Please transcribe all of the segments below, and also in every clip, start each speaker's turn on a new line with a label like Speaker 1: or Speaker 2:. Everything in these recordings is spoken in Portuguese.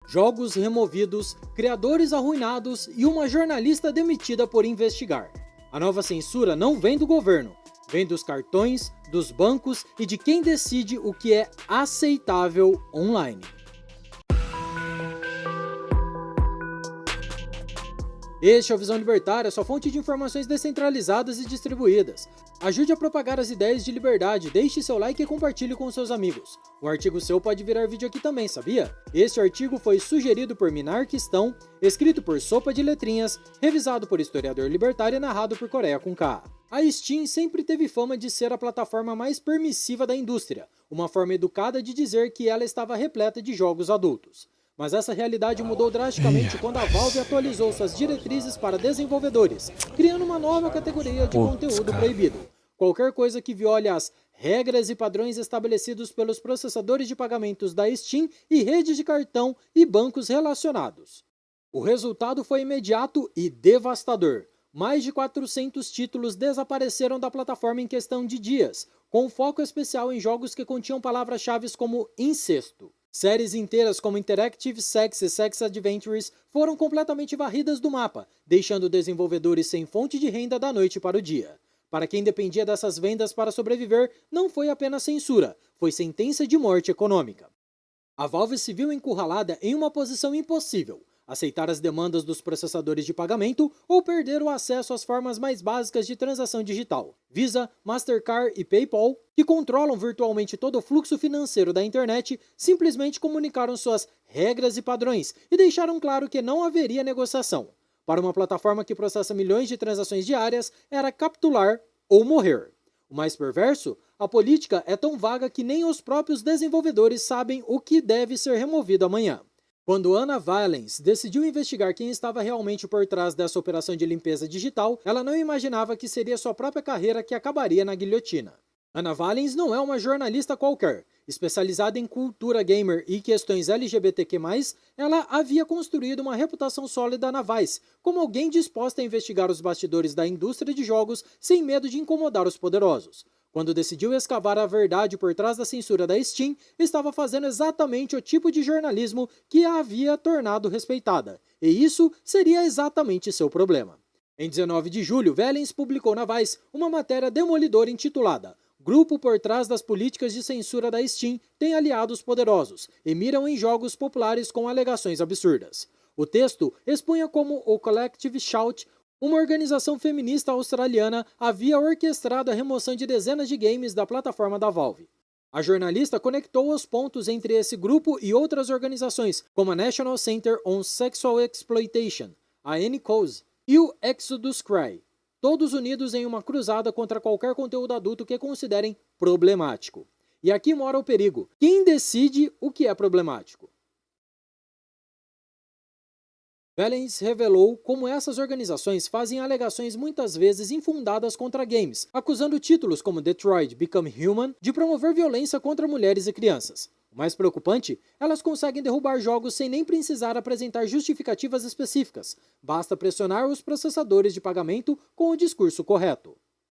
Speaker 1: jogos removidos, criadores arruinados e uma jornalista demitida por investigar. A nova censura não vem do governo, vem dos cartões, dos bancos e de quem decide o que é aceitável online. Este é o Visão Libertária, sua fonte de informações descentralizadas e distribuídas. Ajude a propagar as ideias de liberdade, deixe seu like e compartilhe com seus amigos. Um artigo seu pode virar vídeo aqui também, sabia? Este artigo foi sugerido por Minarquistão, escrito por Sopa de Letrinhas, revisado por historiador libertário e narrado por Coreia com K. A Steam sempre teve fama de ser a plataforma mais permissiva da indústria, uma forma educada de dizer que ela estava repleta de jogos adultos. Mas essa realidade mudou drasticamente quando a Valve atualizou suas diretrizes para desenvolvedores, criando uma nova categoria de conteúdo proibido. Qualquer coisa que viole as regras e padrões estabelecidos pelos processadores de pagamentos da Steam e redes de cartão e bancos relacionados. O resultado foi imediato e devastador. Mais de 400 títulos desapareceram da plataforma em questão de dias, com foco especial em jogos que continham palavras-chave como incesto. Séries inteiras como Interactive Sex e Sex Adventures foram completamente varridas do mapa, deixando desenvolvedores sem fonte de renda da noite para o dia. Para quem dependia dessas vendas para sobreviver, não foi apenas censura, foi sentença de morte econômica. A Valve se viu encurralada em uma posição impossível: aceitar as demandas dos processadores de pagamento ou perder o acesso às formas mais básicas de transação digital. Visa, Mastercard e PayPal, que controlam virtualmente todo o fluxo financeiro da internet, simplesmente comunicaram suas regras e padrões e deixaram claro que não haveria negociação. Para uma plataforma que processa milhões de transações diárias, era capitular ou morrer. O mais perverso, a política é tão vaga que nem os próprios desenvolvedores sabem o que deve ser removido amanhã. Quando Anna Valens decidiu investigar quem estava realmente por trás dessa operação de limpeza digital, ela não imaginava que seria sua própria carreira que acabaria na guilhotina. Anna Valens não é uma jornalista qualquer. Especializada em cultura gamer e questões LGBTQ+, ela havia construído uma reputação sólida na Vice, como alguém disposta a investigar os bastidores da indústria de jogos sem medo de incomodar os poderosos. Quando decidiu escavar a verdade por trás da censura da Steam, estava fazendo exatamente o tipo de jornalismo que a havia tornado respeitada, e isso seria exatamente seu problema. Em 19 de julho, Valens publicou na Vice uma matéria demolidora intitulada "Grupo por trás das políticas de censura da Steam tem aliados poderosos e miram em jogos populares com alegações absurdas." O texto expunha como o Collective Shout, uma organização feminista australiana, havia orquestrado a remoção de dezenas de games da plataforma da Valve. A jornalista conectou os pontos entre esse grupo e outras organizações, como a National Center on Sexual Exploitation, a NCOSE, e o Exodus Cry, todos unidos em uma cruzada contra qualquer conteúdo adulto que considerem problemático. E aqui mora o perigo: quem decide o que é problemático? Valens revelou como essas organizações fazem alegações muitas vezes infundadas contra games, acusando títulos como Detroit Become Human de promover violência contra mulheres e crianças. O mais preocupante, elas conseguem derrubar jogos sem nem precisar apresentar justificativas específicas, basta pressionar os processadores de pagamento com o discurso correto.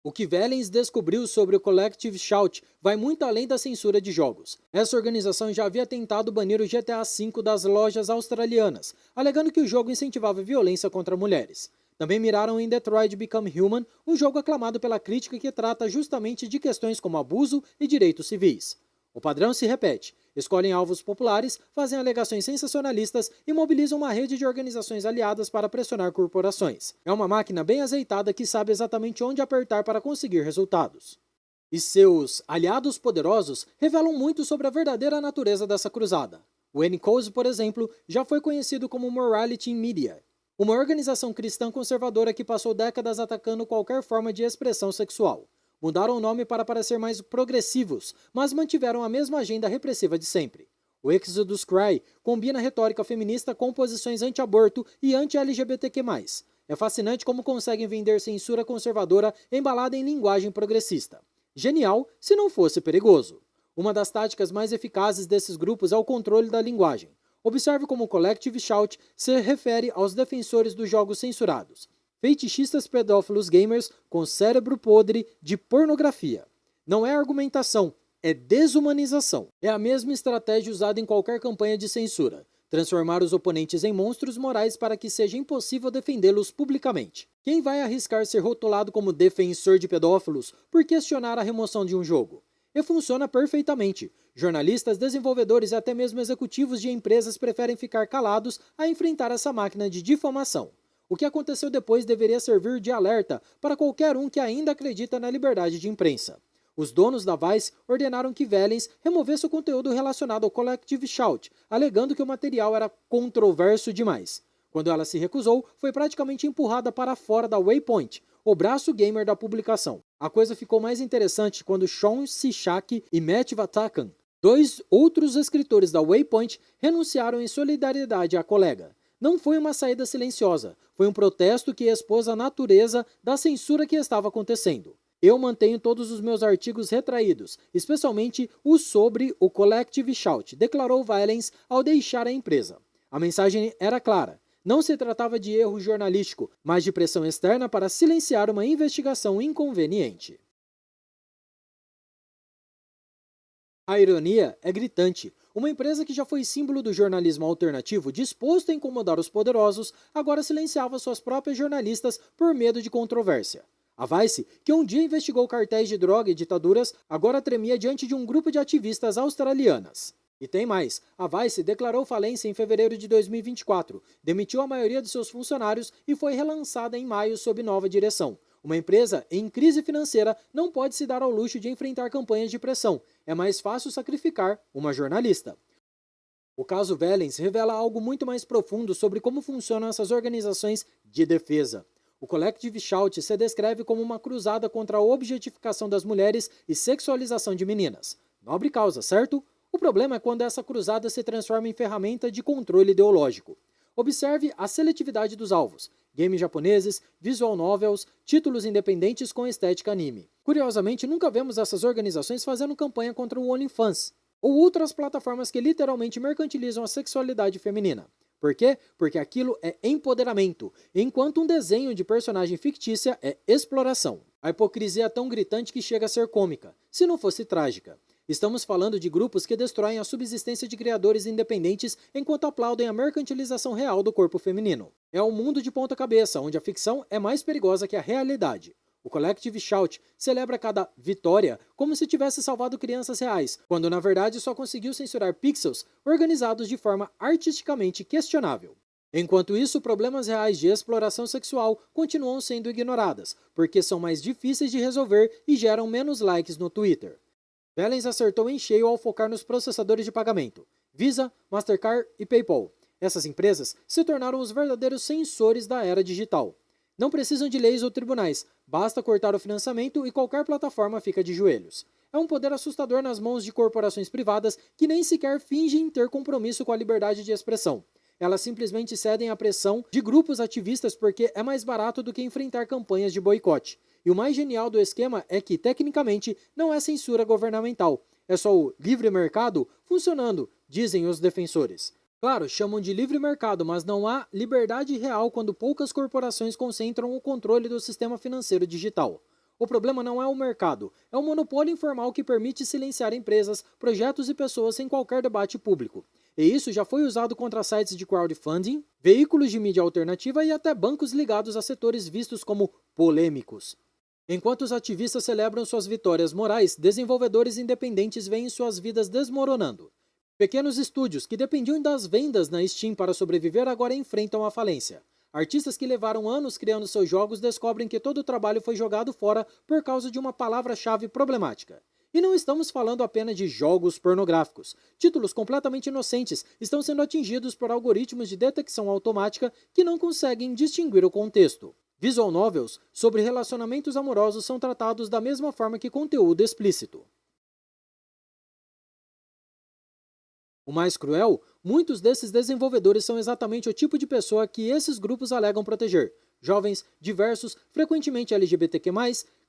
Speaker 1: O que Valens descobriu sobre o Collective Shout vai muito além da censura de jogos. Essa organização já havia tentado banir o GTA V das lojas australianas, alegando que o jogo incentivava violência contra mulheres. Também miraram em Detroit Become Human, um jogo aclamado pela crítica que trata justamente de questões como abuso e direitos civis. O padrão se repete: escolhem alvos populares, fazem alegações sensacionalistas e mobilizam uma rede de organizações aliadas para pressionar corporações. É uma máquina bem azeitada que sabe exatamente onde apertar para conseguir resultados. E seus aliados poderosos revelam muito sobre a verdadeira natureza dessa cruzada. O NCOSE, por exemplo, já foi conhecido como Morality in Media, uma organização cristã conservadora que passou décadas atacando qualquer forma de expressão sexual. Mudaram o nome para parecer mais progressivos, mas mantiveram a mesma agenda repressiva de sempre. O Exodus Cry combina retórica feminista com posições anti-aborto e anti-LGBTQ+. É fascinante como conseguem vender censura conservadora embalada em linguagem progressista. Genial, se não fosse perigoso. Uma das táticas mais eficazes desses grupos é o controle da linguagem. Observe como o Collective Shout se refere aos defensores dos jogos censurados: fetichistas pedófilos gamers com cérebro podre de pornografia. Não é argumentação, é desumanização. É a mesma estratégia usada em qualquer campanha de censura: transformar os oponentes em monstros morais para que seja impossível defendê-los publicamente. Quem vai arriscar ser rotulado como defensor de pedófilos por questionar a remoção de um jogo? E funciona perfeitamente. Jornalistas, desenvolvedores e até mesmo executivos de empresas preferem ficar calados a enfrentar essa máquina de difamação. O que aconteceu depois deveria servir de alerta para qualquer um que ainda acredita na liberdade de imprensa. Os donos da Vice ordenaram que Vallens removesse o conteúdo relacionado ao Collective Shout, alegando que o material era controverso demais. Quando ela se recusou, foi praticamente empurrada para fora da Waypoint, o braço gamer da publicação. A coisa ficou mais interessante quando Sean Shishak e Matt Vatakan, dois outros escritores da Waypoint, renunciaram em solidariedade à colega. Não foi uma saída silenciosa, foi um protesto que expôs a natureza da censura que estava acontecendo. Eu mantenho todos os meus artigos retraídos, especialmente os sobre o Collective Shout, declarou Vallens ao deixar a empresa. A mensagem era clara. Não se tratava de erro jornalístico, mas de pressão externa para silenciar uma investigação inconveniente. A ironia é gritante. Uma empresa que já foi símbolo do jornalismo alternativo, disposto a incomodar os poderosos, agora silenciava suas próprias jornalistas por medo de controvérsia. A Vice, que um dia investigou cartéis de droga e ditaduras, agora tremia diante de um grupo de ativistas australianas. E tem mais, a Vice declarou falência em fevereiro de 2024, demitiu a maioria de seus funcionários e foi relançada em maio sob nova direção. Uma empresa em crise financeira não pode se dar ao luxo de enfrentar campanhas de pressão. É mais fácil sacrificar uma jornalista. O caso Vallens revela algo muito mais profundo sobre como funcionam essas organizações de defesa. O Collective Shout se descreve como uma cruzada contra a objetificação das mulheres e sexualização de meninas. Nobre causa, certo? O problema é quando essa cruzada se transforma em ferramenta de controle ideológico. Observe a seletividade dos alvos. Games japoneses, visual novels, títulos independentes com estética anime. Curiosamente, nunca vemos essas organizações fazendo campanha contra o OnlyFans, ou outras plataformas que literalmente mercantilizam a sexualidade feminina. Por quê? Porque aquilo é empoderamento, enquanto um desenho de personagem fictícia é exploração. A hipocrisia é tão gritante que chega a ser cômica, se não fosse trágica. Estamos falando de grupos que destroem a subsistência de criadores independentes enquanto aplaudem a mercantilização real do corpo feminino. É um mundo de ponta cabeça, onde a ficção é mais perigosa que a realidade. O Collective Shout celebra cada vitória como se tivesse salvado crianças reais, quando na verdade só conseguiu censurar pixels organizados de forma artisticamente questionável. Enquanto isso, problemas reais de exploração sexual continuam sendo ignoradas, porque são mais difíceis de resolver e geram menos likes no Twitter. Vallens acertou em cheio ao focar nos processadores de pagamento, Visa, Mastercard e PayPal. Essas empresas se tornaram os verdadeiros censores da era digital. Não precisam de leis ou tribunais, basta cortar o financiamento e qualquer plataforma fica de joelhos. É um poder assustador nas mãos de corporações privadas que nem sequer fingem ter compromisso com a liberdade de expressão. Elas simplesmente cedem à pressão de grupos ativistas porque é mais barato do que enfrentar campanhas de boicote. E o mais genial do esquema é que, tecnicamente, não é censura governamental. É só o livre mercado funcionando, dizem os defensores. Claro, chamam de livre mercado, mas não há liberdade real quando poucas corporações concentram o controle do sistema financeiro digital. O problema não é o mercado, é o monopólio informal que permite silenciar empresas, projetos e pessoas sem qualquer debate público. E isso já foi usado contra sites de crowdfunding, veículos de mídia alternativa e até bancos ligados a setores vistos como polêmicos. Enquanto os ativistas celebram suas vitórias morais, desenvolvedores independentes veem suas vidas desmoronando. Pequenos estúdios que dependiam das vendas na Steam para sobreviver agora enfrentam a falência. Artistas que levaram anos criando seus jogos descobrem que todo o trabalho foi jogado fora por causa de uma palavra-chave problemática. E não estamos falando apenas de jogos pornográficos. Títulos completamente inocentes estão sendo atingidos por algoritmos de detecção automática que não conseguem distinguir o contexto. Visual novels sobre relacionamentos amorosos são tratados da mesma forma que conteúdo explícito. O mais cruel, muitos desses desenvolvedores são exatamente o tipo de pessoa que esses grupos alegam proteger. Jovens, diversos, frequentemente LGBTQ+,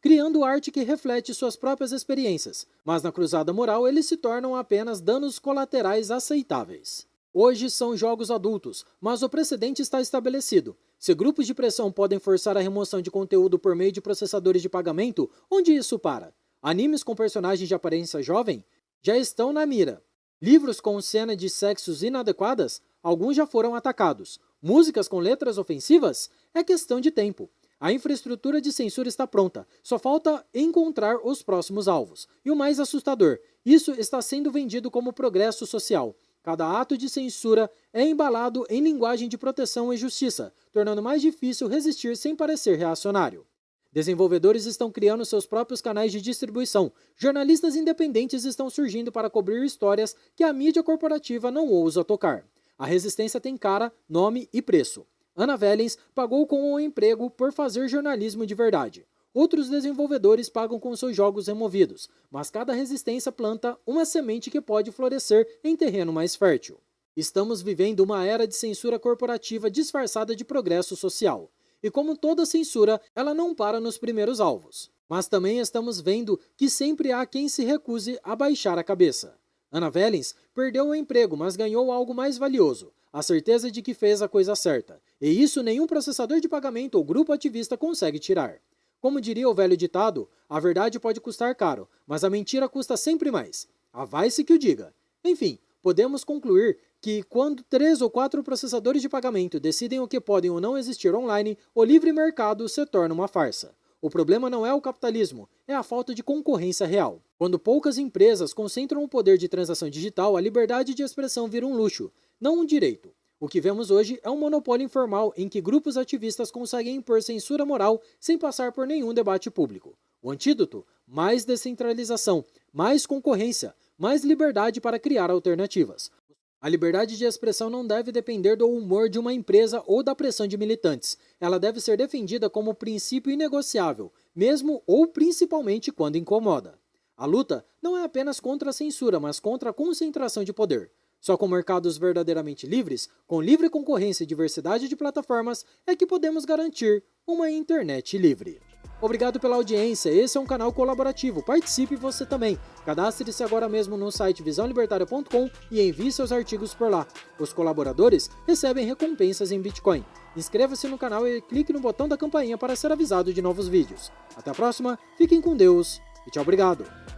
Speaker 1: criando arte que reflete suas próprias experiências. Mas na cruzada moral eles se tornam apenas danos colaterais aceitáveis. Hoje são jogos adultos, mas o precedente está estabelecido. Se grupos de pressão podem forçar a remoção de conteúdo por meio de processadores de pagamento, onde isso para? Animes com personagens de aparência jovem já estão na mira. Livros com cena de sexos inadequadas? alguns já foram atacados. Músicas com letras ofensivas? É questão de tempo. A infraestrutura de censura está pronta, só falta encontrar os próximos alvos. E o mais assustador, isso está sendo vendido como progresso social. Cada ato de censura é embalado em linguagem de proteção e justiça, tornando mais difícil resistir sem parecer reacionário. Desenvolvedores estão criando seus próprios canais de distribuição. Jornalistas independentes estão surgindo para cobrir histórias que a mídia corporativa não ousa tocar. A resistência tem cara, nome e preço. Ana Vellens pagou com o emprego por fazer jornalismo de verdade. Outros desenvolvedores pagam com seus jogos removidos, mas cada resistência planta uma semente que pode florescer em terreno mais fértil. Estamos vivendo uma era de censura corporativa disfarçada de progresso social. E como toda censura, ela não para nos primeiros alvos. Mas também estamos vendo que sempre há quem se recuse a baixar a cabeça. Ana Vellens perdeu o emprego, mas ganhou algo mais valioso, a certeza de que fez a coisa certa. E isso nenhum processador de pagamento ou grupo ativista consegue tirar. Como diria o velho ditado, a verdade pode custar caro, mas a mentira custa sempre mais. A Vice que o diga. Enfim, podemos concluir que quando 3 ou 4 processadores de pagamento decidem o que podem ou não existir online, o livre mercado se torna uma farsa. O problema não é o capitalismo, é a falta de concorrência real. Quando poucas empresas concentram o poder de transação digital, a liberdade de expressão vira um luxo, não um direito. O que vemos hoje é um monopólio informal em que grupos ativistas conseguem impor censura moral sem passar por nenhum debate público. O antídoto? Mais descentralização, mais concorrência, mais liberdade para criar alternativas. A liberdade de expressão não deve depender do humor de uma empresa ou da pressão de militantes. Ela deve ser defendida como princípio inegociável, mesmo ou principalmente quando incomoda. A luta não é apenas contra a censura, mas contra a concentração de poder. Só com mercados verdadeiramente livres, com livre concorrência e diversidade de plataformas, é que podemos garantir uma internet livre. Obrigado pela audiência, esse é um canal colaborativo, participe você também. Cadastre-se agora mesmo no site visãolibertaria.com e envie seus artigos por lá. Os colaboradores recebem recompensas em Bitcoin. Inscreva-se no canal e clique no botão da campainha para ser avisado de novos vídeos. Até a próxima, fiquem com Deus e tchau, obrigado!